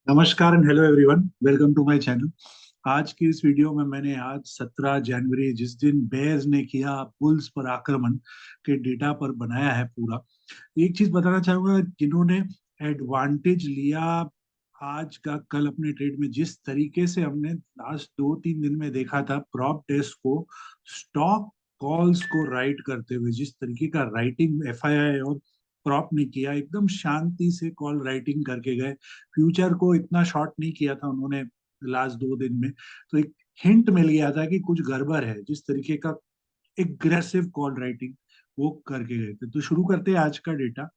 नमस्कार and hello everyone, welcome to my channel. आज की इस वीडियो में मैंने आज 17 जनवरी जिस दिन बेयर्स ने किया बुल्स पर आक्रमण के डेटा पर बनाया है पूरा। एक चीज बताना चाहूंगा, जिन्होंने एडवांटेज लिया आज का कल अपने ट्रेड में, जिस तरीके से हमने लास्ट 2-3 दिन में देखा था प्रॉप डेस्क को स्टॉक कॉल्स को राइट करते हुए, जिस तरीके का राइटिंग एफआईआई और प्रॉप ने किया, एकदम शांति से कॉल राइटिंग करके गए। फ्यूचर को इतना शॉर्ट नहीं किया था उन्होंने लास्ट 2 दिन में। तो एक हिंट मिल गया था कि कुछ गड़बड़ है, जिस तरीके का एग्रेसिव कॉल राइटिंग वो करके गए थे। तो शुरू करते हैं आज का डेटा।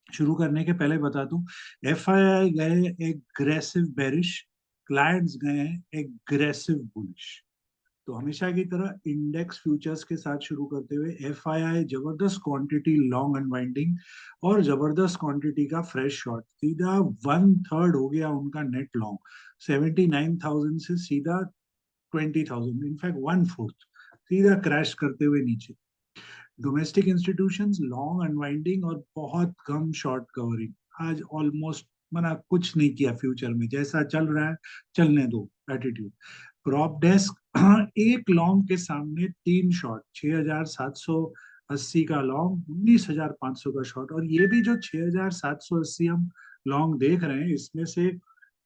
शुरू करने के पहले बता दूं, एफआईआई गए एग्रेसिव बेरिश, क्लाइंट्स गए एग्रेसिव बुलिश। तो हमेशा की तरह इंडेक्स फ्यूचर्स के साथ शुरू करते हुए एफआईआई जबरदस्त क्वांटिटी लॉन्ग अनवाइंडिंग और जबरदस्त क्वांटिटी का फ्रेश शॉट, सीधा 1/3 हो गया उनका नेट लॉन्ग। 79,000 से सीधा 20,000, इनफैक्ट 1/4 सीधा क्रैश करते हुए नीचे। डोमेस्टिक इंस्टीट्यूशंस लॉन्ग अनवाइंडिंग और बहुत कम शॉर्ट कवरिंग। आज ऑलमोस्ट मना कुछ नहीं किया, फ्यूचर में जैसा चल रहा है चलने दो एटीट्यूड। प्रॉप डेस्क एक लॉन्ग के सामने 3 शॉर्ट, 6,780 का लॉन्ग, 19,500 का शॉर्ट। और ये भी जो 6,780 हम लॉन्ग देख रहे हैं, इसमें से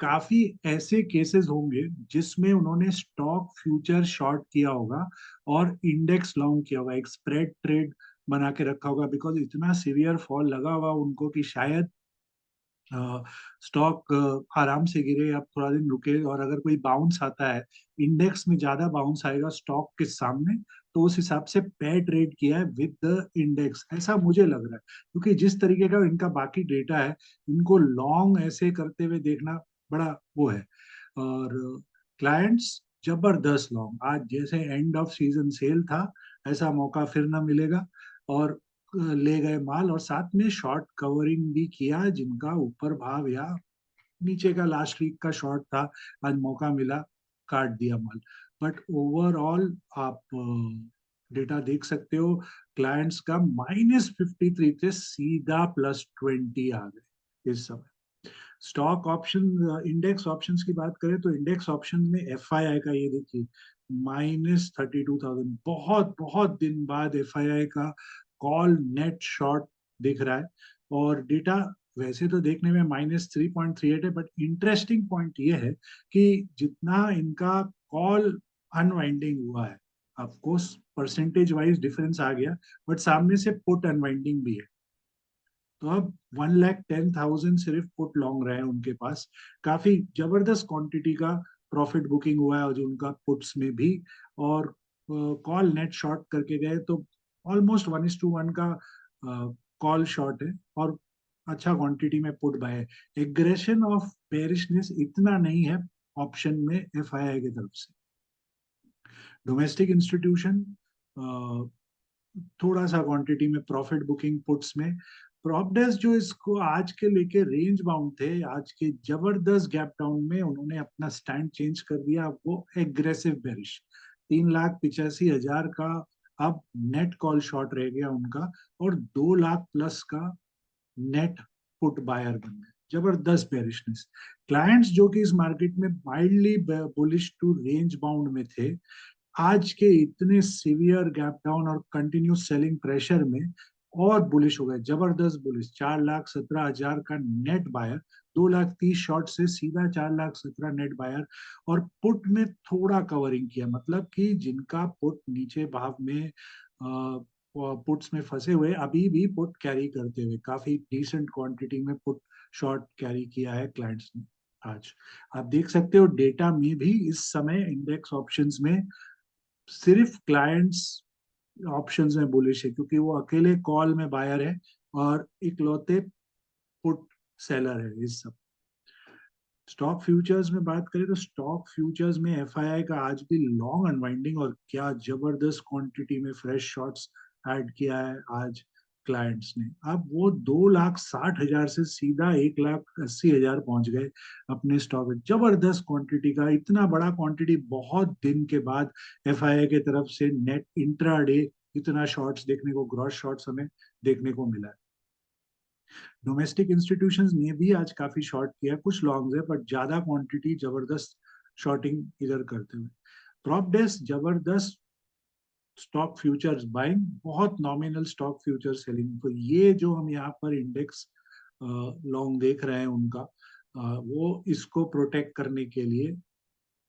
काफी ऐसे केसेस होंगे जिसमें उन्होंने स्टॉक फ्यूचर शॉर्ट किया होगा और इंडेक्स लॉन्ग किया होगा, एक स्प्रेड ट्रेड बना के रखा होगा, बिकॉज इतना सीवियर फॉल लगा हुआ उनको कि शायद स्टॉक आराम से गिरे, अब थोड़ा दिन रुके, और अगर कोई बाउंस आता है, इंडेक्स में ज्यादा बाउंस आएगा स्टॉक के सामने, तो उस हिसाब से पेयर ट्रेड किया है विद द इंडेक्स, ऐसा मुझे लग रहा है। क्योंकि जिस तरीके का इनका बाकी डेटा है, इनको लॉन्ग ऐसे करते हुए देखना बड़ा वो है। और क्लाइंट्स जबरदस्त लॉन्ग, आज जैसे एंड ऑफ सीजन सेल था, ऐसा मौका फिर ना मिलेगा। और ले गए माल, और साथ में शॉर्ट कवरिंग भी किया, जिनका ऊपर भाव या नीचे का लास्ट वीक का शॉर्ट था, आज मौका मिला, काट दिया माल। बट ओवरऑल आप डेटा देख सकते हो, क्लाइंट्स का -53 थे, सीधा +20 आ गए इस समय। स्टॉक ऑप्शन, इंडेक्स ऑप्शंस की बात करें तो इंडेक्स ऑप्शन में एफआईआई का ये देखिए -32,000, बहुत बहुत दिन बाद एफआईआई का कॉल नेट शॉर्ट दिख रहा है। और डेटा वैसे तो देखने में -3.38 है, बट इंटरेस्टिंग पॉइंट ये है कि जितना इनका कॉल अनवाइंडिंग हुआ है, ऑफकोर्स परसेंटेज वाइज डिफरेंस आ गया, बट सामने से पुट अनवाइंडिंग भी है। तो अब 1,10,000 सिर्फ पुट लॉन्ग रहे हैं उनके पास। काफी जबरदस्त क्वांटिटी का प्रॉफिट बुकिंग हुआ है जो उनका पुट्स में भी। और कॉल नेट शॉर्ट करके गए तो ऑलमोस्ट 1:1 का कॉल शॉर्ट है, और अच्छा क्वांटिटी में पुट बाय है। एग्रेशन ऑफ बेरिशनेस इतना नहीं है ऑप्शन में एफआईआई की तरफ से। डोमेस्टिक इंस्टीट्यूशन थोड़ा सा क्वांटिटी में प्रॉफिट बुकिंग पुट्स में। प्रॉपडेस जो इसको आज के लेके रेंज बाउंड थे, आज के जबरदस्त गैप डाउन में उन्होंने अपना स्टैंड चेंज कर दिया, वो एग्रेसिव बेरिश। 3,85,000 का अब नेट कॉल शॉर्ट रह गया उनका, और 2 लाख प्लस का नेट पुट बायर बन गए। जबरदस्त बेरिशनेस। क्लाइंट्स जो कि इस मार्केट में mildly bullish to range bound में थे, आज के इतने सीवियर गैप डाउन और कंटिन्यूस सेलिंग प्रेशर में और बुलिश हो गए, जबरदस्त बुलिश। 4,17,000 का नेट बायर, 2,30,000 शॉर्ट से सीधा 4,17,000 नेट बायर। और पुट में थोड़ा कवरिंग किया, मतलब कि जिनका पुट नीचे भाव में पुट्स में फंसे हुए, अभी भी पुट कैरी करते हुए काफी डिसेंट क्वांटिटी में पुट शॉर्ट कैरी किया है क्लाइंट्स ने आज। आप देख सकते हो डेटा में भी इस समय इंडेक्स ऑप्शंस में सिर्फ क्लाइंट्स ऑप्शंस में बुलिश है, क्योंकि वो अकेले कॉल में बायर है और इकलौते पुट सेलर है इस सब। स्टॉक फ्यूचर्स में बात करें तो स्टॉक फ्यूचर्स में एफआईआई का आज भी लॉन्ग अनवाइंडिंग, और क्या जबरदस्त क्वांटिटी में फ्रेश शॉट्स ऐड किया है आज क्लाइंट्स ने। अब वो 2,60,000 से सीधा 1,80,000 पहुंच गए अपने स्टॉक में। जबरदस्त क्वांटिटी का, इतना बड़ा क्वांटिटी बहुत दिन के बाद एफआईआई की तरफ से नेट इंट्राडे इतना शॉर्ट्स देखने को, ग्रॉस शॉर्ट्स हमें देखने को मिला है। डोमेस्टिक इंस्टीट्यूशंस ने भी आज काफी शॉर्ट किया, कुछ लॉन्ग्स है बट ज्यादा क्वांटिटी जबरदस्त शॉर्टिंग इधर करते हुए। प्रॉप डेस्क जबरदस्त स्टॉक फ्यूचर्स बाइंग, बहुत नॉमिनल स्टॉक फ्यूचर सेलिंग। तो ये जो हम यहाँ पर इंडेक्स लॉन्ग देख रहे हैं उनका, वो इसको प्रोटेक्ट करने के लिए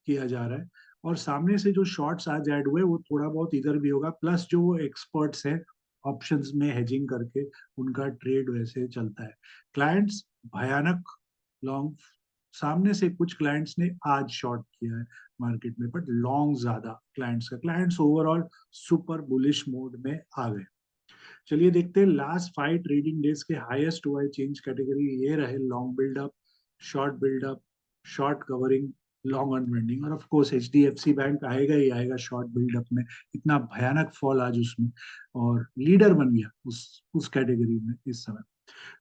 किया जा रहा है। और सामने से जो शॉर्ट्स आज ऐड हुए वो थोड़ा बहुत इधर भी होगा, प्लस जो वो एक्सपर्ट्स हैं ऑप्शंस में हेजिंग करके उनका ट्रेड वैसे चलता है। क्लाइंट्स भयानक लॉन्ग, सामने से कुछ क्लाइंट्स ने आज शॉर्ट किया है मार्केट में, बट लॉन्ग ज्यादा क्लाइंट्स का, clients overall super bullish mode में आ गए। चलिए देखते हैं लास्ट 5 ट्रेडिंग डेज के हाईएस्ट हुआ है चेंज कैटेगरी, ये रहे long buildup, short buildup, short covering, long unwinding, और ऑफ कोर्स एचडीएफसी बैंक आएगा ही आएगा शॉर्ट बिल्डअप में, इतना भयानक फॉल आज उसमें, और लीडर बन गया उस कैटेगरी में इस समय।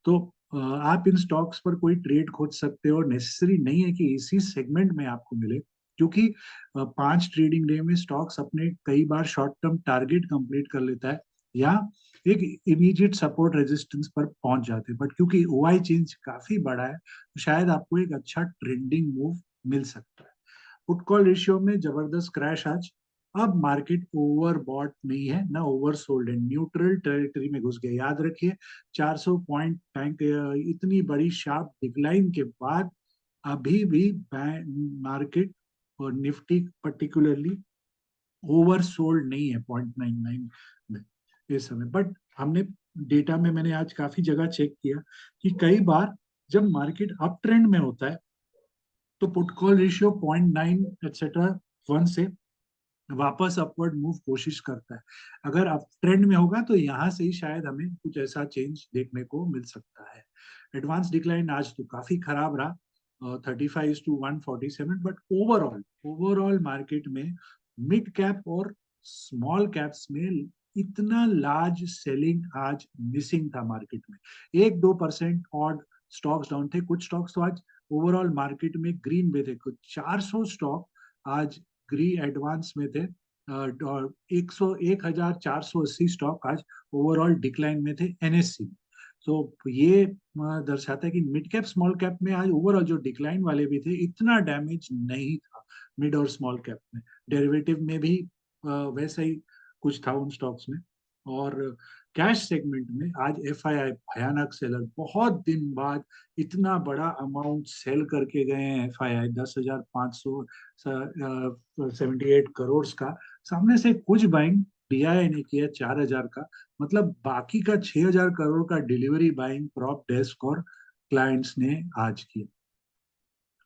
तो आप इन स्टॉक्स पर कोई ट्रेड खोज सकते हो, नेसेसरी नहीं है कि इसी सेगमेंट में आपको मिले, क्योंकि 5 ट्रेडिंग डे में स्टॉक्स अपने कई बार शॉर्ट टर्म टारगेट कंप्लीट कर लेता है या एक इमीडिएट सपोर्ट रेजिस्टेंस पर पहुंच जाते हैं, बट क्योंकि ओआई चेंज काफी बड़ा है तो शायद आपको एक अच्छा ट्रेंडिंग मूव मिल सकता है। पुट कॉल रेशियो में जबरदस्त क्रैश आज, अब मार्केट ओवर बॉट नहीं है ना ओवर सोल्ड है, न्यूट्रल टेरिटरी में घुस गया। याद रखिए 400 पॉइंट बैंक इतनी बड़ी शार्प डिक्लाइन के बाद अभी भी मार्केट और निफ्टी पर्टिकुलरली ओवर सोल्ड नहीं है 0.99 में इस समय। बट हमने डेटा में मैंने आज काफी जगह चेक किया कि कई बार जब मार्केट अप ट्रेंड में होता है तो पुट कॉल रेशियो 0.9 एक्सेट्रा 1 से वापस अपवर्ड मूव कोशिश करता है। अगर अप ट्रेंड में होगा तो यहाँ से ही शायद हमें कुछ ऐसा चेंज देखने को मिल सकता है। एडवांस डिक्लाइन आज तो काफी खराब रहा, 35:147, बट ओवरऑल ओवरऑल मार्केट में मिड कैप और स्मॉल कैप्स में इतना लार्ज सेलिंग आज मिसिंग था मार्केट में। 1-2% ऑड स्टॉक्स डाउन थे, कुछ स्टॉक्स तो आज ओवरऑल मार्केट में ग्रीन में थे, कुछ 400 स्टॉक आज ग्री एडवांस में थे, और 1,480 स्टॉक आज ओवरऑल डिक्लाइन में थे एनएससी में। तो ये दर्शाता है कि मिड कैप स्मॉल कैप में आज ओवरऑल जो डिक्लाइन वाले भी थे इतना डैमेज नहीं था मिड और स्मॉल कैप में। डेरिवेटिव में भी वैसा ही कुछ था उन स्टॉक्स में। और कैश सेगमेंट में आज एफआईआई भयानक सेलर, बहुत दिन बाद इतना बड़ा अमाउंट सेल करके गए हैं एफआईआई, 10,578 करोड़ का। सामने से कुछ बाइंग डीआईआई ने किया 4,000 का, मतलब बाकी का 6,000 करोड़ का डिलीवरी बाइंग प्रॉप डेस्क और क्लाइंट्स ने आज किया।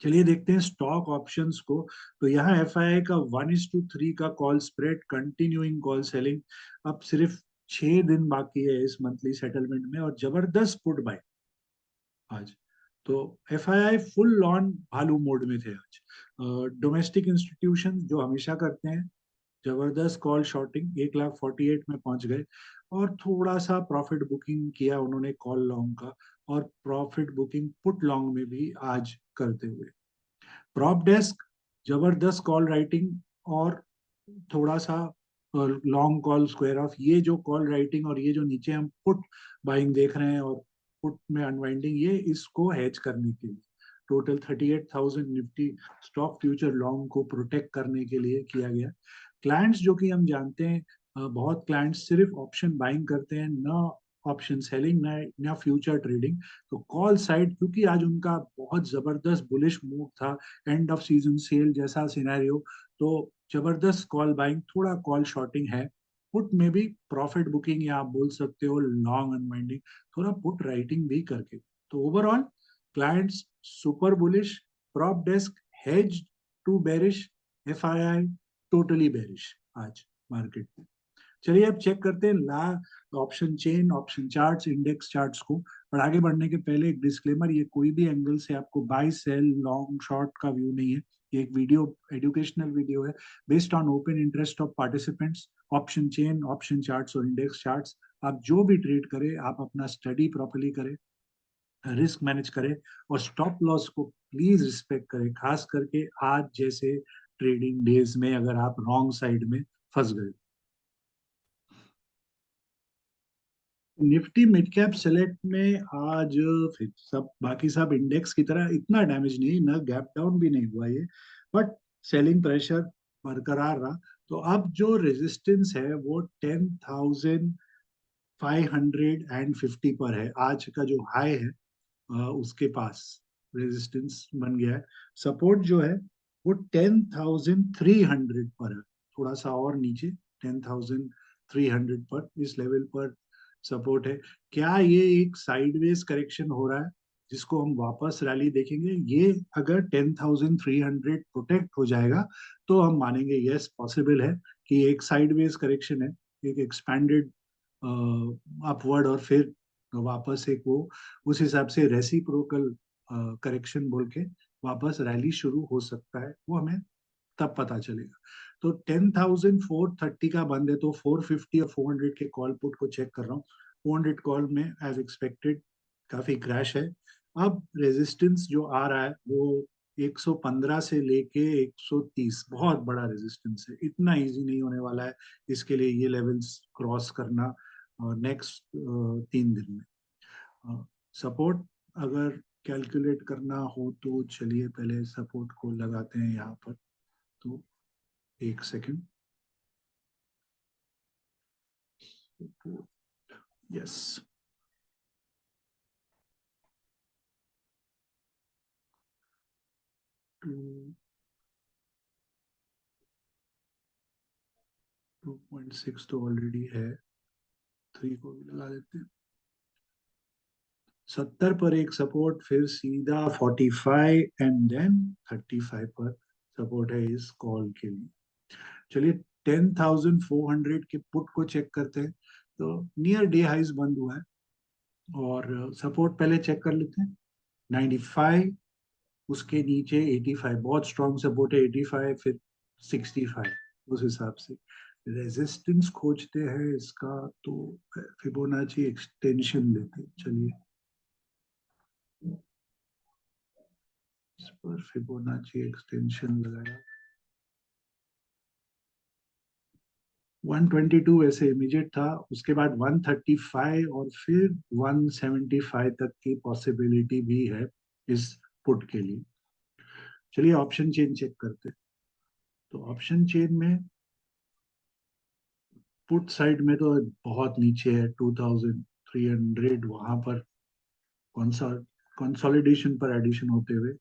चलिए देखते हैं स्टॉक ऑप्शंस को। तो यहाँ एफआईआई का 1:3 का call spread, continuing call selling, अब सिर्फ 6 दिन बाकी है इस मंथली सेटलमेंट में, और जबरदस्त पुट बाय आज। तो एफआईआई फुल ऑन भालू मोड में थे आज। डोमेस्टिक इंस्टीट्यूशन जो हमेशा करते हैं जबरदस्त कॉल शॉर्टिंग 1,48,000 में पहुंच गए, और थोड़ा सा प्रॉफिट बुकिंग किया उन्होंने कॉल लॉन्ग का, और प्रॉफिट बुकिंग पुट लॉन्ग में भी आज करते हुए। प्रॉप डेस्क जबरदस्त कॉल राइटिंग, और थोड़ा सा लॉन्ग कॉल स्क्वायर ऑफ, ये जो कॉल राइटिंग और ये जो नीचे हम पुट बाइंग देख रहे हैं और पुट में अनवाइंडिंग, ये इसको हेज करने के लिए total 38,000 Nifty stock future long को प्रोटेक्ट करने के लिए किया गया। क्लाइंट्स जो कि हम जानते हैं, बहुत क्लाइंट्स सिर्फ ऑप्शन बाइंग करते हैं, ना ऑप्शन सेलिंग, ना फ्यूचर ट्रेडिंग। तो कॉल साइड क्योंकि आज उनका बहुत जबरदस्त बुलिश मूव था, एंड ऑफ सीजन सेल जैसा सिनेरियो, तो जबरदस्त कॉल बाइंग, थोड़ा कॉल शॉर्टिंग है। पुट में भी प्रॉफिट बुकिंग या आप बोल सकते हो लॉन्ग अनवाइंडिंग, थोड़ा पुट राइटिंग भी करके। तो overall clients super bullish, prop desk hedge to bearish, FII totally bearish आज मार्केट में। चलिए अब चेक करते हैं ला option chain, option charts, index charts को। पर आगे बढ़ने के पहले एक डिस्क्लेमर, ये कोई भी एंगल से आपको बाय सेल लॉन्ग शॉर्ट का व्यू नहीं है, ये एक वीडियो एजुकेशनल वीडियो है based on open interest of participants. Option chain, option charts और इंडेक्स चार्ट्स आप जो भी ट्रेड करें आप अपना स्टडी प्रॉपरली करें, रिस्क मैनेज करें, और स्टॉप लॉस को प्लीज रिस्पेक्ट करें, खास करके आज जैसे ट्रेडिंग डेज में अगर आप रॉन्ग साइड में फंस गए। निफ्टी मिड कैप सेलेक्ट में आज फिर सब बाकी सब इंडेक्स की तरह इतना डैमेज नहीं, ना गैप डाउन भी नहीं हुआ ये, बट सेलिंग प्रेशर बरकरार रहा। तो अब जो रेजिस्टेंस है वो 10,550 पर है। आज का जो हाई है उसके पास रेजिस्टेंस बन गया है। सपोर्ट जो है वो 10,300 पर है, थोड़ा सा और नीचे 10,300 पर, इस लेवल पर सपोर्ट है। क्या ये एक साइडवेज करेक्शन हो रहा है जिसको हम वापस रैली देखेंगे? ये अगर 10,300 प्रोटेक्ट हो जाएगा तो हम मानेंगे यस पॉसिबल है कि एक साइडवेज करेक्शन है, एक एक्सपैंडेड अपवर्ड, और फिर वापस एक वो उस हिसाब से रेसिप्रोकल करेक्शन बोल के वापस रैली शुरू हो सकता है, वो हमें तब पता चलेगा। तो 10,430 का बंद है, तो 450 और 400 के कॉल पुट को चेक कर रहा हूँ। 400 कॉल में एज एक्सपेक्टेड काफी क्रैश है। अब रेजिस्टेंस जो आ रहा है वो 115 से लेके 130, बहुत बड़ा रेजिस्टेंस है, इतना इजी नहीं होने वाला है इसके लिए ये लेवल्स क्रॉस करना नेक्स्ट 3 दिन में। सपोर्ट अगर कैलकुलेट करना हो तो चलिए पहले सपोर्ट को लगाते हैं यहाँ पर। तो एक सेकंड। यस, 2.6 तो ऑलरेडी है, 3 को भी लगा देते हैं। 70 पर एक सपोर्ट, फिर सीधा 45 एंड देन 35 पर सपोर्ट है इस कॉल के लिए। चलिए 10,400 के पुट को चेक करते हैं। तो नियर डे हाइज बंद हुआ है, और सपोर्ट पहले चेक कर लेते हैं। 95, उसके नीचे 85, बहुत स्ट्रॉन्ग सपोर्ट है 85, फिर 65, उस हिसाब से रेजिस्टेंस खोजते हैं इसका। तो फिबोनाची एक्सटेंशन लेते हैं, चलिए इस पर फिबोनाची एक्सटेंशन लगाया। 122 ऐसे इमीडिएट था, उसके बाद 135 और फिर 175 तक की पॉसिबिलिटी भी है इस पुट के लिए। चलिए ऑप्शन चेन चेक करते हैं। तो ऑप्शन चेन में पुट साइड में तो बहुत नीचे है 2,300, वहां पर कंसोलिडेशन पर एडिशन होते हुए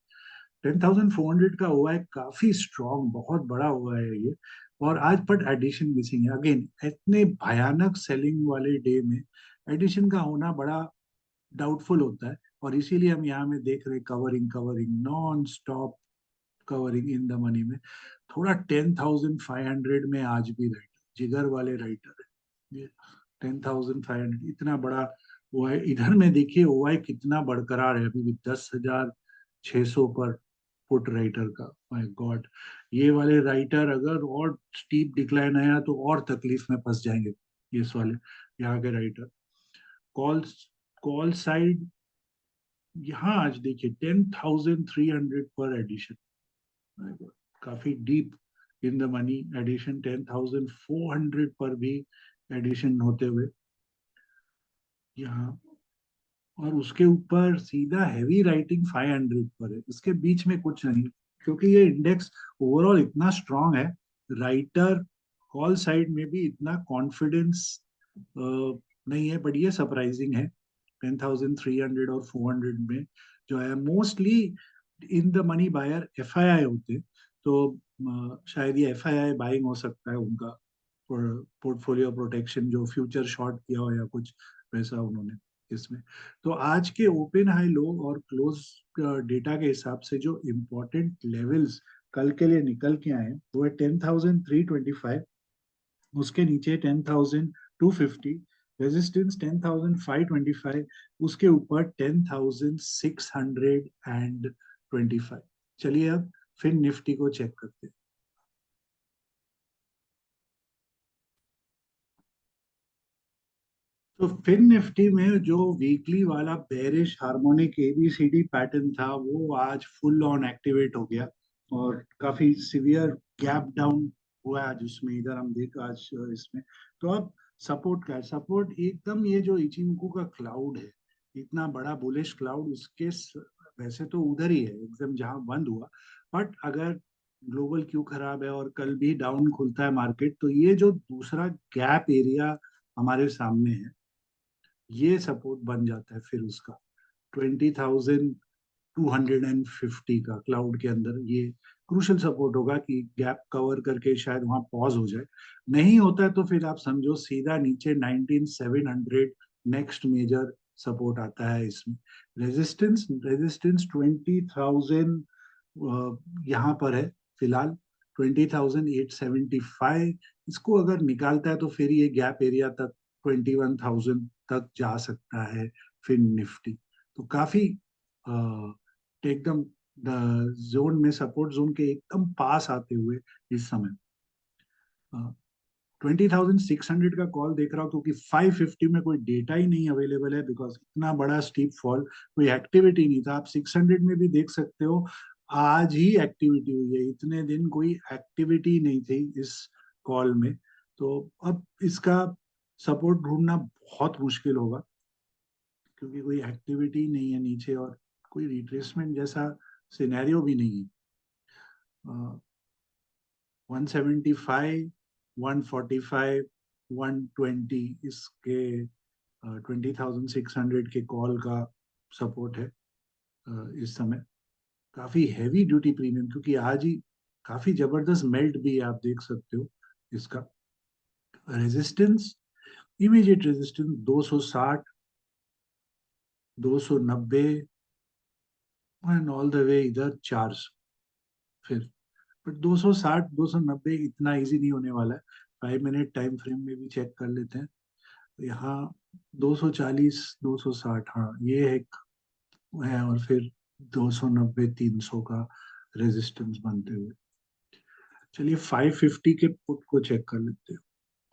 10,400 का हुआ है, काफी स्ट्रॉन्ग बहुत बड़ा हुआ है ये। और आज पर एडिशन मिसिंग है अगेन, इतने भयानक सेलिंग वाले डे में एडिशन का होना बड़ा डाउटफुल होता है, और इसीलिए हम यहाँ में देख रहे covering covering non stop, covering in the money में। थोड़ा 10,500 में आज भी राइटर, जिगर वाले राइटर है ये। 10,500 इतना बड़ा वो है। इधर में देखिए ओआई कितना बरकरार है, अभी भी 10,600 पर पुट राइटर का। माय गॉड, ये वाले राइटर अगर और स्टीप डिक्लाइन आया तो और तकलीफ में फंस जाएंगे इस वाले यहाँ के राइटर। कॉल कॉल साइड यहाँ आज देखिए 10,300 पर एडिशन, काफी deep in the money addition. 10,400 पर भी एडिशन होते हुए यहाँ, और उसके ऊपर सीधा हैवी राइटिंग 500 पर है, इसके बीच में कुछ नहीं। क्योंकि ये इंडेक्स ओवरऑल इतना स्ट्रांग है, राइटर कॉल साइड में भी इतना कॉन्फिडेंस नहीं है, बट ये सरप्राइजिंग है 10,300 और 400 में जो है। Mostly in the money buyer FII होते, तो शायद ये एफआईआई बाइंग हो सकता है उनका, पोर्टफोलियो प्रोटेक्शन, जो फ्यूचर शॉर्ट किया हो या कुछ वैसा उन्होंने इसमें। तो आज के ओपन हाई लो और क्लोज डेटा के हिसाब से जो इम्पोर्टेंट लेवल्स कल के लिए निकल के आए वो है 10,325, उसके नीचे 10,250, रेजिस्टेंस 10,525, उसके ऊपर 10,625। चलिए अब फिर निफ्टी को चेक करते हैं। तो फिर निफ्टी में जो वीकली वाला बेरिश हार्मोनिक एबीसीडी पैटर्न था वो आज फुल ऑन एक्टिवेट हो गया, और काफी सिवियर गैप डाउन हुआ आज उसमें, इधर हम देख आज इसमें। तो अब सपोर्ट का है, सपोर्ट एकदम ये जो इचिंकू का क्लाउड है, इतना बड़ा बुलिश क्लाउड, वैसे तो उधर ही है एकदम जहां बंद हुआ, बट अगर ग्लोबल क्यू खराब है और कल भी डाउन खुलता है मार्केट, तो ये जो दूसरा गैप एरिया हमारे सामने है, ये सपोर्ट बन जाता है फिर उसका 20,250 का क्लाउड के अंदर, ये क्रूशल सपोर्ट होगा कि गैप कवर करके शायद वहां पॉज हो जाए। नहीं होता है तो फिर आप समझो सीधा नीचे 19,700 नेक्स्ट मेजर सपोर्ट आता है इसमें। रेजिस्टेंस रेजिस्टेंस 20,000 यहाँ पर है फिलहाल, 20,875। इसको अगर निकालता है तो फिर ये गैप एरिया तक 21,000 तक जा सकता है फिर निफ्टी। तो काफी एकदम जोन में, सपोर्ट जोन के एकदम पास आते हुए इस समय 20,600 का कॉल देख रहा हूँ, क्योंकि 550 में कोई डेटा ही नहीं अवेलेबल है, बिकॉज इतना बड़ा स्टीप फॉल, कोई एक्टिविटी नहीं था। आप 600 में भी देख सकते हो, आज ही एक्टिविटी हुई है, इतने दिन कोई एक्टिविटी नहीं थी इस कॉल में। तो अब इसका सपोर्ट ढूंढना बहुत मुश्किल होगा, क्योंकि कोई एक्टिविटी नहीं है नीचे और कोई रिट्रेसमेंट जैसा सिनेरियो भी नहीं है। 175, 145, 120 इसके 20,600 के कॉल का सपोर्ट है इस समय। काफी हैवी ड्यूटी प्रीमियम, क्योंकि आज ही काफी जबरदस्त मेल्ट भी है, आप देख सकते हो इसका। Resistance, immediate resistance 260, 290 and all the way इधर 400 फिर। बट 260 290 इतना इजी नहीं होने वाला है। 5 मिनट टाइम फ्रेम में भी चेक कर लेते हैं। यहाँ 240 260, हाँ ये एक है, और फिर 290 300 का रेजिस्टेंस बनते हुए। चलिए 550 के पुट को चेक कर लेते हैं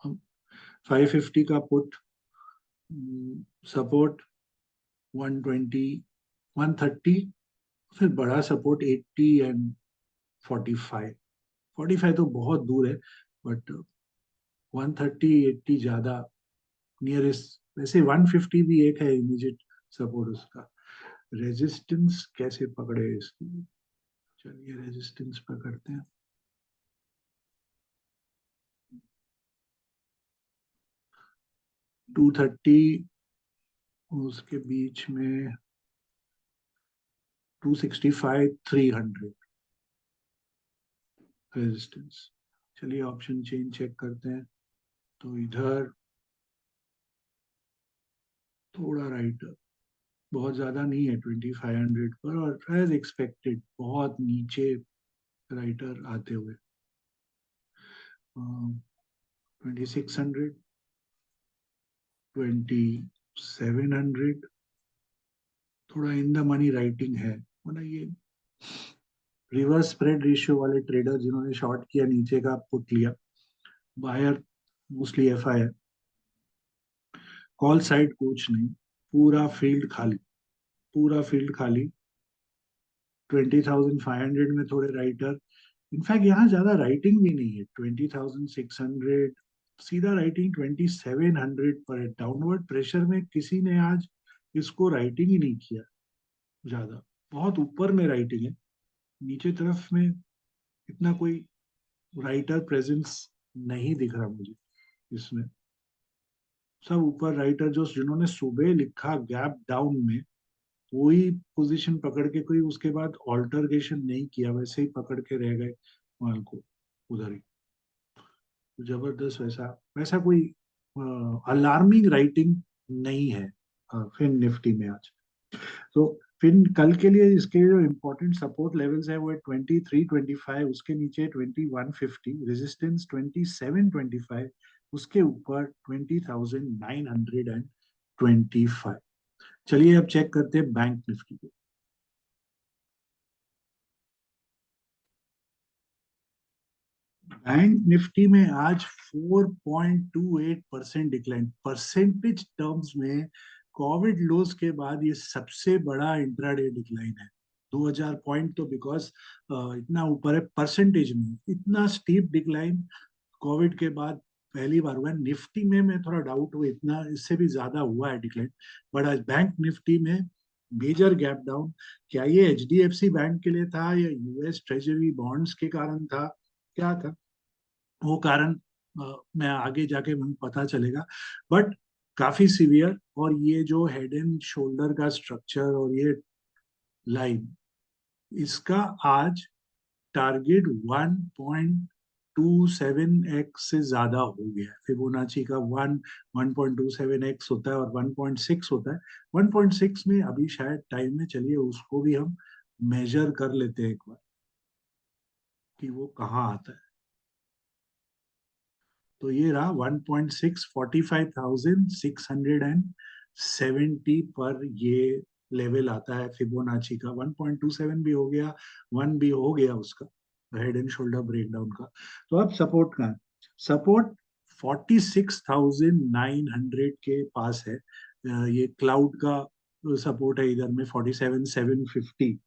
हम। 550 का पुट सपोर्ट 120, 130, फिर बड़ा सपोर्ट 80 एंड 45। 45 तो बहुत दूर है, बट 130 80 ज्यादा नियरेस्ट। वैसे 150 भी एक है इमीडिएट सपोर्ट उसका। रेजिस्टेंस कैसे पकड़े इसकी, चलिए रेजिस्टेंस पकड़ते हैं। 230, उसके बीच में 265 300 रेजिस्टेंस। चलिए ऑप्शन चेन चेक करते हैं। तो इधर थोड़ा राइट, बहुत ज्यादा नहीं है 2500 पर, और एज एक्सपेक्टेड बहुत नीचे राइटर आते हुए 2600, 2700, थोड़ा इन द मनी राइटिंग है। मतलब ये रिवर्स स्प्रेड रेशियो वाले ट्रेडर जिन्होंने शॉर्ट किया, नीचे का पुट लिया, बायर मोस्टली एफ आई है, कॉल साइड कुछ नहीं, पूरा फील्ड खाली, पूरा फील्ड खाली। 20,500 में थोड़े राइटर, इनफैक्ट यहाँ ज्यादा राइटिंग भी नहीं है। 20,600 सीधा राइटिंग 2,700 पर है। डाउनवर्ड प्रेशर में किसी ने आज इसको राइटिंग ही नहीं किया ज्यादा, बहुत ऊपर में राइटिंग है, नीचे तरफ में इतना कोई राइटर प्रेजेंस नहीं दिख रहा मुझे इसमें। सब ऊपर राइटर जो जिन्होंने सुबह लिखा गैप डाउन में, वही पोजीशन पकड़ के, कोई उसके बाद ऑल्टरकेशन नहीं किया, वैसे ही पकड़ के रह गए माल को उधर ही। तो जबरदस्त वैसा वैसा कोई अलार्मिंग राइटिंग नहीं है फिर निफ्टी में आज। तो फिर कल के लिए इसके जो इम्पोर्टेंट सपोर्ट लेवल्स है वो है 2325, उसके नीचे 2150, रेजिस्टेंस 2725, उसके ऊपर 20,925। चलिए अब चेक करते हैं बैंक निफ्टी को। बैंक निफ्टी में आज 4.28% डिक्लाइन, परसेंटेज टर्म्स में कोविड लोज के बाद ये सबसे बड़ा इंट्राडे डिक्लाइन है। 2000 पॉइंट तो बिकॉज इतना ऊपर है, परसेंटेज में इतना स्टीप डिक्लाइन कोविड के बाद पहली बार हुआ है। निफ्टी में मैं थोड़ा डाउट हुआ, इतना इससे भी ज्यादा हुआ है डिक्लाइन, बट आज बैंक निफ्टी में मेजर गैप डाउन। क्या ये एचडीएफसी बैंक के लिए था या यूएस ट्रेजरी बॉन्ड्स के कारण था, क्या था वो कारण, मैं आगे जाके मुझे पता चलेगा। बट काफी सीवियर, और ये जो हेड एंड शोल्डर का स्ट्रक्चर और ये लाइन, इसका आज टारगेट 1.27x से ज्यादा हो गया है। फिबोनाची का 1.27x होता है और 1.6 होता है। 1.6 में अभी शायद टाइम में, चलिए उसको भी हम मेजर कर लेते हैं एक बार कि वो कहाँ आता है। तो ये रहा 1.6, 45,670 पर ये लेवल आता है फिबोनाची का। 1.27 भी हो गया, 1 भी हो गया उसका, हेड एंड शोल्डर ब्रेकडाउन का। तो अब सपोर्ट का, सपोर्ट 46,900 के पास है। ये क्लाउड का सपोर्ट है इधर में 47,750,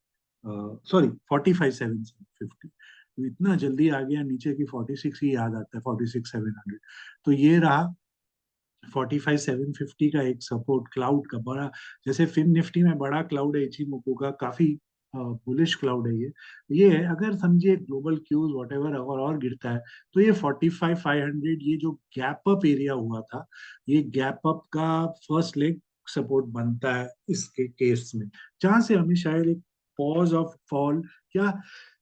सॉरी 45,750। इतना जल्दी आ गया नीचे की 46 ही याद आता है, 46,700। तो ये रहा 45,750 का एक सपोर्ट क्लाउड का बड़ा। जैसे फिन निफ्टी में बड़ा क्लाउड है इचिमोको का, काफी बुलिश क्लाउड है ये है। अगर समझिए ग्लोबल क्यूज वॉट एवर अगर और गिरता है, तो ये 45,500, ये जो गैप अप एरिया हुआ था, ये गैप अप का फर्स्ट लेग सपोर्ट बनता है इसके केस में, जहां से हमें शायद एक पॉज ऑफ फॉल या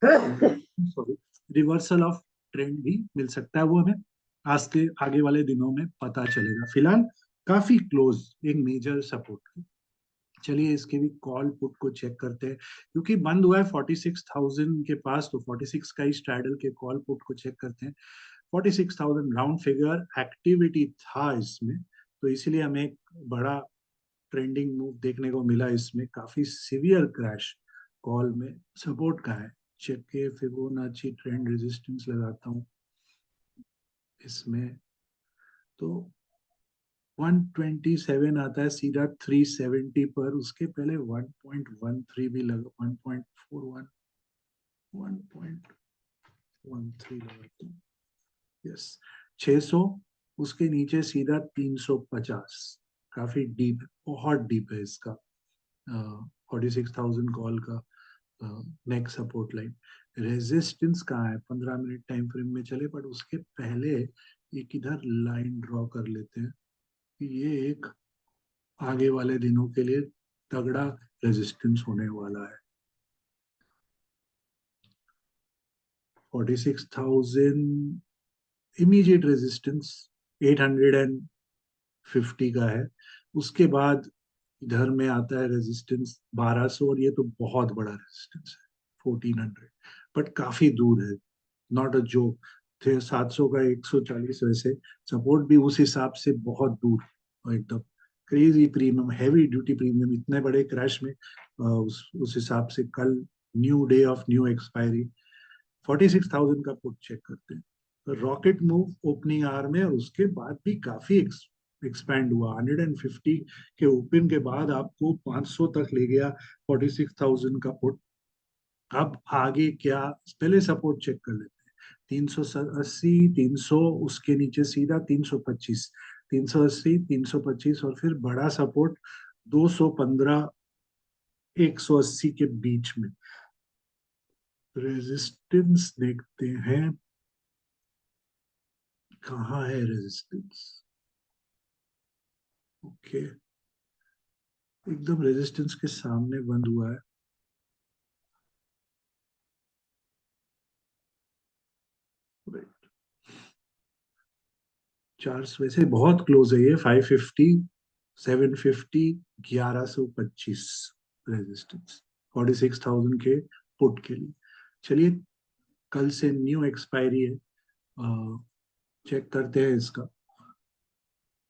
सॉरी रिवर्सल ऑफ ट्रेंड भी मिल सकता है। वो हमें आज के आगे वाले दिनों में पता चलेगा। फिलहाल काफी क्लोज एक मेजर सपोर्ट की। चलिए इसके भी कॉल पुट को चेक करते हैं, क्योंकि बंद हुआ है 46,000 के पास, तो 46 का ही स्ट्रैडल के कॉल पुट को चेक करते हैं। 46,000 राउंड फिगर एक्टिविटी था इसमें, तो इसीलिए हमें एक बड़ा ट्रेंडिंग मूव देखने को मिला इसमें। काफी सीवियर क्रैश कॉल में। सपोर्ट का है, चेक के फिबोनाची ट्रेंड रेजिस्टेंस लगाता हूँ इसमें, तो 127 आता है सीधा 370 पर। उसके पहले 1.13 भी लगा, 1.41, 1.13 लगाता हूँ, यस 600। उसके नीचे सीधा 350। काफी डीप है, बहुत डीप है इसका 46,000 कॉल का नेक्स्ट सपोर्ट लाइन। रेजिस्टेंस कहाँ है, 15 मिनट टाइम फ्रेम में चले, बट उसके पहले एक इधर लाइन ड्रॉ कर लेते हैं कि ये एक आगे वाले दिनों के लिए तगड़ा रेजिस्टेंस होने वाला है। 46,000 इमीडिएट रेजिस्टेंस 850 का है। उसके बाद इधर में आता है रेजिस्टेंस 1200, और ये तो बहुत बड़ा रेजिस्टेंस है 1400, बट काफी दूर है, नॉट अ जोक। थे 700 का 140, वैसे सपोर्ट भी उस हिसाब से बहुत दूर, और एकदम crazy premium, heavy duty premium इतने बड़े क्रैश में। उस हिसाब से कल new day of new expiry, 46,000 का पुट चेक करते हैं। तो रॉकेट मूव ओपनिंग आवर में, और उसके बाद भी काफी एक्सपैंड हुआ। 150 के ओपन के बाद आपको 500 तक ले गया 46,000 का पुट। अब आगे क्या, पहले सपोर्ट चेक कर लेते हैं। 380, 300, उसके नीचे सीधा 325, 380, 325, और फिर बड़ा सपोर्ट 215, 180 के बीच में। रेजिस्टेंस देखते हैं, कहाँ है रेजिस्टेंस। ओके, एकदम रेजिस्टेंस के सामने बंद हुआ है। चार वैसे बहुत क्लोज है ये, 550, 750, 1125 रेजिस्टेंस 46,000 के पुट के लिए। चलिए कल से न्यू एक्सपायरी है, चेक करते हैं इसका।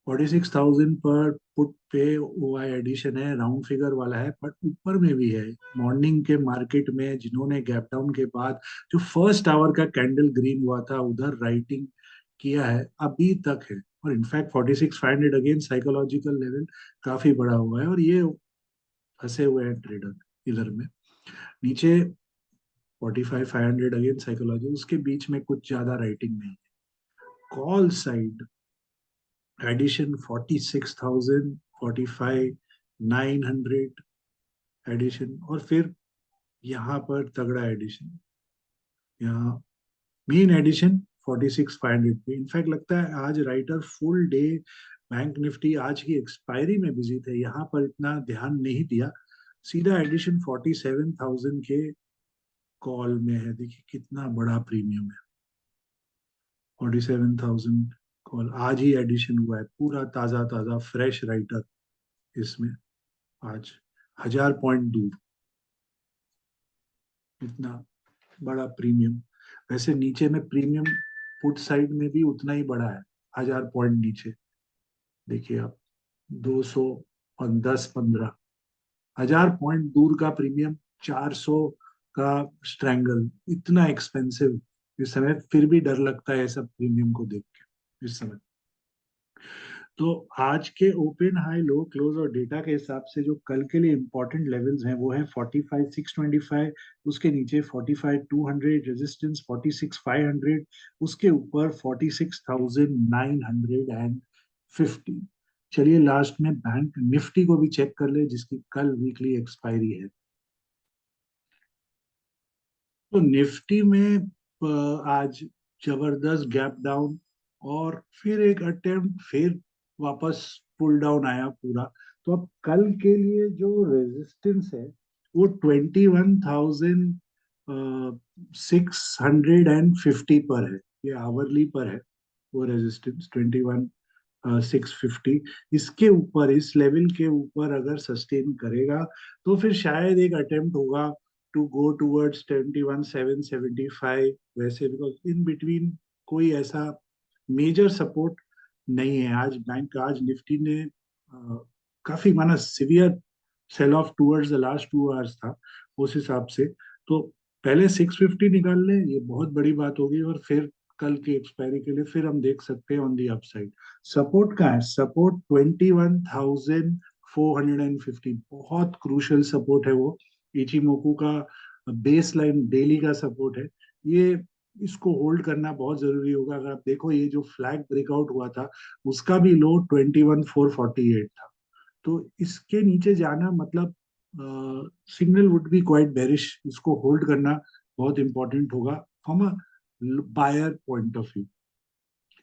46,000 पर पुट पे ओआई एडिशन है, राउंड फिगर वाला है, बट ऊपर में भी है। मॉर्निंग के मार्केट में जिन्होंने गैप डाउन के बाद जो फर्स्ट आवर का कैंडल ग्रीन हुआ था, उधर राइटिंग किया है अभी तक है। और इनफैक्ट 46,500 अगेन साइकोलॉजिकल लेवल काफी बड़ा हुआ है, और ये फंसे हुए हैं ट्रेडर इधर में। नीचे 45,500 अगेन साइकोलॉजी, उसके बीच में कुछ ज्यादा राइटिंग नहीं है। कॉल साइड एडिशन 46,000, 45, 900 एडिशन, और फिर यहाँ पर तगड़ा एडिशन, यहाँ मेन एडिशन 46,500 पे। इनफैक्ट लगता है आज writer full day bank Nifty आज की एक्सपायरी में बिजी थे, यहाँ पर इतना ध्यान नहीं दिया, सीधा एडिशन 47,000 के कॉल में है। देखिए कितना बड़ा प्रीमियम है, 47,000 कॉल आज ही एडिशन हुआ है, पूरा ताजा ताजा फ्रेश राइटर इसमें आज, 1,000 पॉइंट दूर, इतना बड़ा प्रीमियम। वैसे नीचे में प्रीमियम पुट साइड में भी उतना ही बड़ा है, 1,000 पॉइंट नीचे, देखिए आप, 210, 15, 1,000 पॉइंट दूर का प्रीमियम, 400 का स्ट्रैंगल, इतना एक्सपेंसिव इस समय, फिर भी डर लगता है सब प्रीमियम को देख के इस समय। तो आज के ओपन हाई लो क्लोज और डेटा के हिसाब से जो कल के लिए इंपॉर्टेंट लेवल्स हैं वो है 45,625, उसके नीचे 45,200 रेजिस्टेंस, 46,500, उसके ऊपर 46,950। चलिए लास्ट में बैंक निफ्टी को भी चेक कर ले, जिसकी कल वीकली एक्सपायरी है। तो निफ्टी में आज जबरदस्त गैप डाउन, और फिर एक अटेम्प्ट, फिर वापस पुल डाउन आया पूरा। तो अब कल के लिए जो रेजिस्टेंस है वो 21,650 पर है, ये आवरली पर है वो रेजिस्टेंस, 21,650। इसके ऊपर, इस लेवल के ऊपर अगर सस्टेन करेगा तो फिर शायद एक अटेम्प्ट होगा टू गो टूवर्ड्स 21,775, वैसे, बिकॉज इन बिटवीन कोई ऐसा मेजर सपोर्ट नहीं है। आज बैंक, आज निफ्टी ने काफी माना severe sell off towards the last 2 hours था, उस हिसाब से तो पहले 650 निकाल लें, ये बहुत बड़ी बात होगी, और फिर कल की एक्सपायरी के लिए फिर हम देख सकते हैं ऑन दी अपसाइड। सपोर्ट का है, सपोर्ट 21,450, बहुत क्रूशियल सपोर्ट है वो, इचिमोकू का बेस लाइन डेली का सपोर्ट है ये, इसको होल्ड करना बहुत जरूरी होगा। अगर आप देखो ये जो फ्लैग ब्रेकआउट हुआ था उसका भी लो 21,448 था, तो इसके नीचे जाना मतलब signal would be quite bearish, इसको होल्ड करना बहुत इंपॉर्टेंट होगा from a buyer point of view.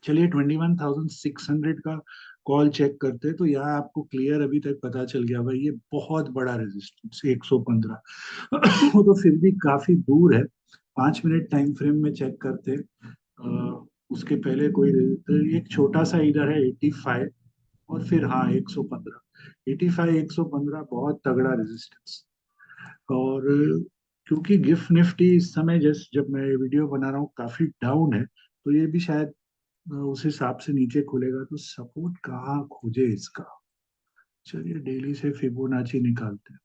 चलिए 21,600 का कॉल चेक करते हैं, तो यहाँ आपको क्लियर अभी तक पता चल गया भाई, ये बहुत बड़ा रेजिस्टेंस 115 वो तो फिर भी काफी दूर है। 5 मिनट टाइम फ्रेम में चेक करते हैं, उसके पहले कोई एक छोटा सा इधर है 85, और फिर हाँ 115, 85, 115 बहुत तगड़ा रेजिस्टेंस। और क्योंकि गिफ्ट निफ्टी इस समय, जस्ट जब मैं ये वीडियो बना रहा हूँ, काफी डाउन है, तो ये भी शायद उस हिसाब से नीचे खुलेगा। तो सपोर्ट कहाँ खोजे इसका, चलिए डेली से फिबोनाची निकालते हैं।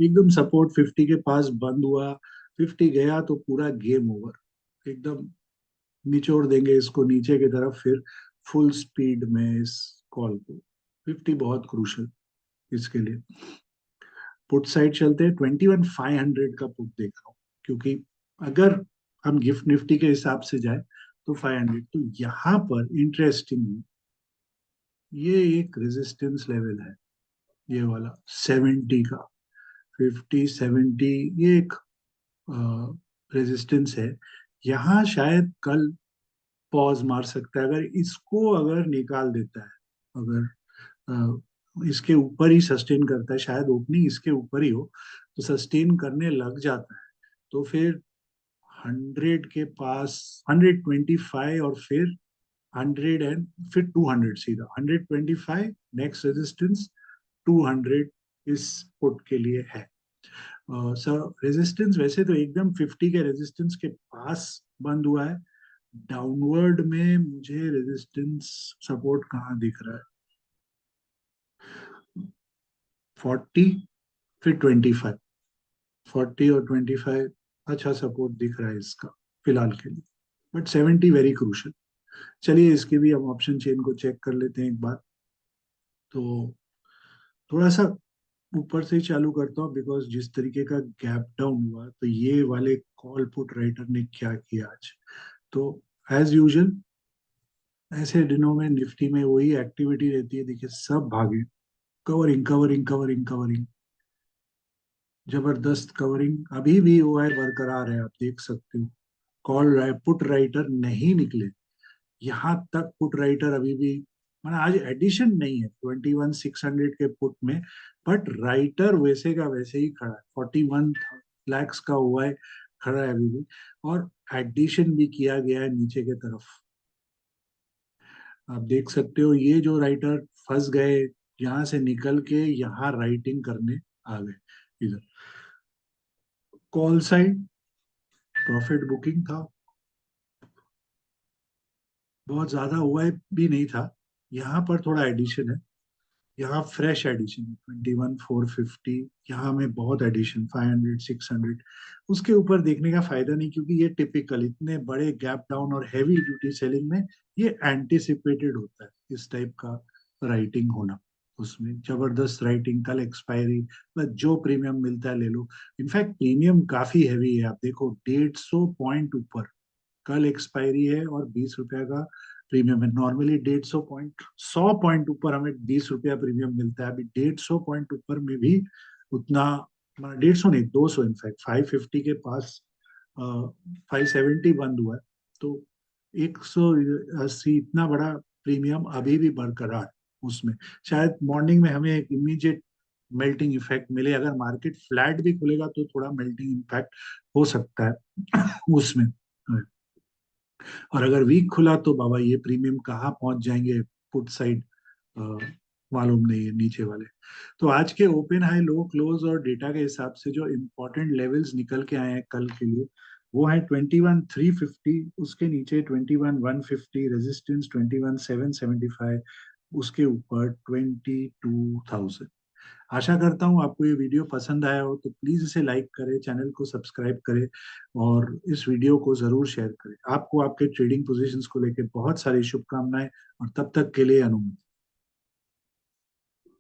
एकदम सपोर्ट 50 के पास बंद हुआ, 50 गया तो पूरा गेम ओवर, एकदम निचोड़ देंगे इसको नीचे की तरफ, फिर फुल स्पीड में इस कॉल को, 50 बहुत क्रूशल इसके लिए। पुट साइड चलते हैं, 21,500 का पुट देख रहा हूँ, क्योंकि अगर हम गिफ्ट निफ्टी के हिसाब से जाए तो 500, तो यहाँ पर इंटरेस्टिंग ये एक रेजिस्टेंस लेवल है, ये वाला 70 का, 50, 70, ये एक रेजिस्टेंस है। यहाँ शायद कल पॉज मार सकता है, अगर इसको अगर निकाल देता है, अगर इसके ऊपर ही सस्टेन करता है, शायद ओपनिंग इसके ऊपर ही हो, तो सस्टेन करने लग जाता है, तो फिर 100 के पास, 125, और फिर 100, एंड फिर 200, सीधा 125 नेक्स्ट रेजिस्टेंस, 200 इस पुट के लिए है। सर रेजिस्टेंस वैसे तो एकदम 50 के रेजिस्टेंस के पास बंद हुआ है, डाउनवर्ड में मुझे रेजिस्टेंस सपोर्ट कहाँ दिख रहा है, 40, फिर 25, 40 और 25 अच्छा सपोर्ट दिख रहा है इसका फिलहाल के लिए। But 70 very crucial. चलिए इसके भी हम ऑप्शन चेन को चेक कर लेते हैं एक बार। तो थोड़ा सा ऊपर से ही चालू करता हूँ, बिकॉज जिस तरीके का गैप डाउन हुआ, तो ये वाले कॉल पुट राइटर ने क्या किया आज। तो एज यूजल ऐसे दिनों में निफ्टी में वही एक्टिविटी रहती है, देखिए सब भागे, कवरिंग कवरिंग कवरिंग कवरिंग, जबरदस्त कवरिंग। अभी भी ओआई बरकरार है, आप देख सकते हो। कॉल पुट राइटर नहीं निकले, यहाँ तक पुट राइटर अभी भी, माना आज एडिशन नहीं है 21,600 के पुट में, बट राइटर वैसे का वैसे ही खड़ा है, 41 lakhs का हुआ है, खड़ा है अभी भी। और एडिशन भी किया गया है नीचे के तरफ। आप देख सकते हो ये जो राइटर फंस गए, यहाँ से निकल के यहाँ राइटिंग करने आ गए इधर। कॉल साइड प्रॉफिट बुकिंग था, बहुत ज्यादा हुआ है भी नहीं था। यहाँ पर थोड़ा एडिशन है, यहाँ फ्रेश एडिशन 21,450, यहाँ में बहुत एडिशन 500 600। उसके ऊपर देखने का फायदा नहीं, क्योंकि ये टिपिकल इतने बड़े गैप डाउन और हैवी ड्यूटी सेलिंग में ये एंटिसिपेटेड होता है, इस टाइप का राइटिंग होना। उसमें जबरदस्त राइटिंग, कल एक्सपायरी, बस जो प्रीमियम मिलता है ले लो। इनफैक्ट प्रीमियम काफी हैवी है, आप देखो 150 पॉइंट ऊपर कल एक्सपायरी है, और 20 रुपया का प्रीमियम है। नॉर्मली 150 पॉइंट, 100 पॉइंट ऊपर हमें 20 रुपया प्रीमियम मिलता है, अभी 150 पॉइंट ऊपर में भी उतना, 150 नहीं 200, इनफैक्ट 550 के पास 570 बंद हुआ है। तो 180 इतना बड़ा प्रीमियम अभी भी बरकरार उसमें। शायद मॉर्निंग में हमें एक इमीडिएट मेल्टिंग इफेक्ट मिले, अगर मार्केट फ्लैट भी खुलेगा तो थोड़ा मेल्टिंग इम्पैक्ट हो सकता है उसमें। और अगर वीक खुला तो बाबा ये प्रीमियम कहाँ पहुंच जाएंगे, पुट साइड मालूम नहीं है नीचे वाले। तो आज के ओपन हाई लो क्लोज और डेटा के हिसाब से जो इम्पोर्टेंट लेवल्स निकल के आए हैं कल के लिए, वो है 21,350, उसके नीचे 21,150, रेजिस्टेंस 21,775, उसके ऊपर 22,000। आशा करता हूँ आपको ये वीडियो पसंद आया हो, तो प्लीज इसे लाइक करें, चैनल को सब्सक्राइब करें, और इस वीडियो को जरूर शेयर करें। आपको आपके ट्रेडिंग पोजीशंस को लेकर बहुत सारी शुभकामनाएं, और तब तक के लिए अनुमति।